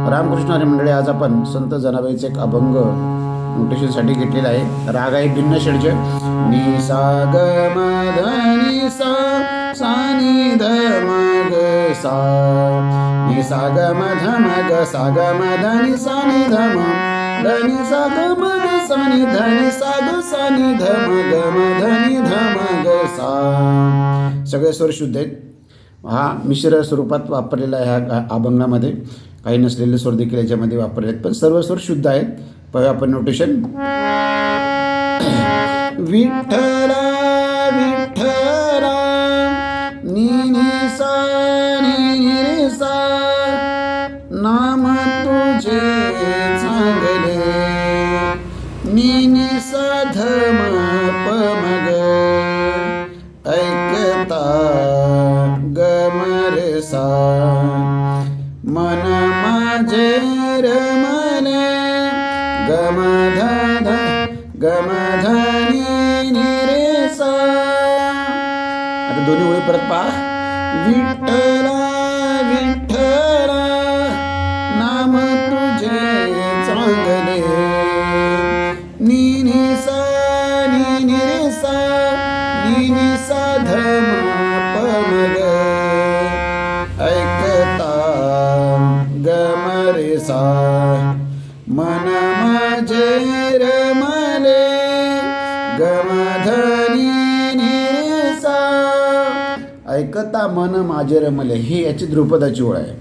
रामकृष्ण हरी मंडळी, आज आपण संत जनाबाईचे एक अभंग नोटेशनसाठी घेतलेला आहे. राग आहे भिन्न षड्ज. नि सा ग म ध नि सा सा नि ध म ग सा, नि सा ग म ध म ग सा ग म ध नि सा नि ध म ध नि सा ग म ग सा नि ध नि सा ग सा नि ध म ग म ध नि ध म ग सा. सगळे स्वर शुद्ध आहेत. हा मिश्र स्वरूपात वापरलेला आहे. ह्या अभंगामध्ये काही नसलेले स्वर देखील याच्यामध्ये वापरले आहेत, पण सर्व स्वर शुद्ध आहेत. पाहूया आपण नोटेशन. विठ्ठला विठ्ठला नि नि सा नि रे सा, नाम तुझे चांगले. नि नि सा ध म प म ग, ऐकता ग म रे सा. मन माझे रमले, गम ध ध गम ध नि नि रे सा. आता दोन्ही ओळी परत पहा. विठ्ठला विठ्ठला नाम तुझे चांगले. नि नि सा नि रे सा, नि नि सा ध म प म ग, ऐकता गम रे सा. मन माझे रमले, गम ध नि रे सा. ऐकता मन माझे रमले, ही याची ध्रुपदाची ओळ आहे.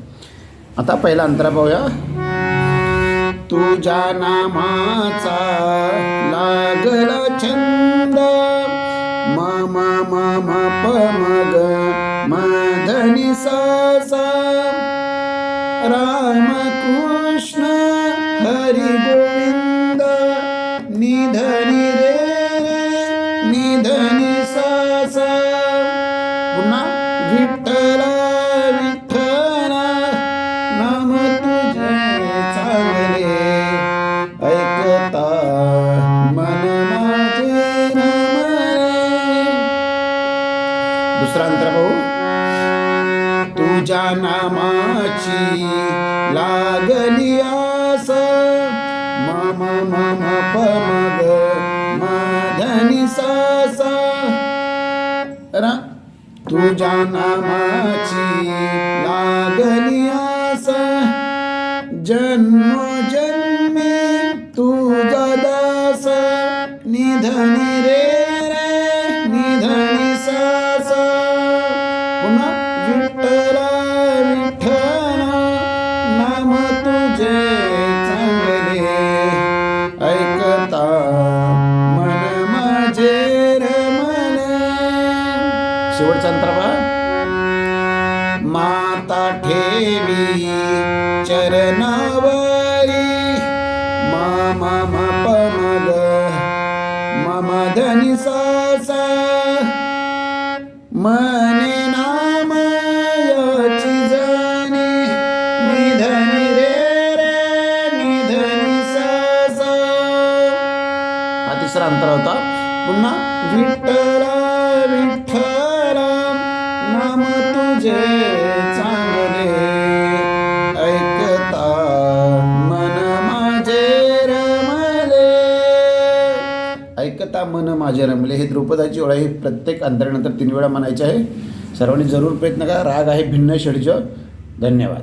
आता पहिला अंतरा पाहूया. तुझ्या नामाचा लागला छंद, म म म म प म ग म ध नि सा सा. राम कृष्ण हरी गोविंद, नि ध नि रे नि ध नि सा सा. पुन्हा विठ्ठला विठ्ठला नाम तुझे चांगले, ऐकता मन माझे रमले. दुसरा अंतर पाहू. तुझ्या नामाची लागली आस, म म म म प म ग म ध नि सा सा. तुझ्या नामाची लागली आस, जन्म जन्मी तुझा दास. नि ध नि रे नि ध नि सा सा. पुन्हा विठ्ठला विठ्ठला नाम तुझे चांगले, ऐकता मन माझे रमले. शेवटचा अंतर पहा. माता ठेवी चरणावरी, म म म प म ग म म ध नि सा सा. मने नाम याची जाणे, नि ध नि रे नि ध नि सा सा. हा तिसरा अंतर होता. पुन्हा विठ्ठला विठ्ठला नाम तुझे चांगले, ऐकता मन माझे रमले. ऐकता मन माझे रमले, हे ध्रुपदाची ओळ आहे. प्रत्येक अंतरानंतर 3 वेळा म्हणायचे आहे. सर्वांनी जरूर प्रयत्न करा. राग आहे भिन्न षड्ज. धन्यवाद.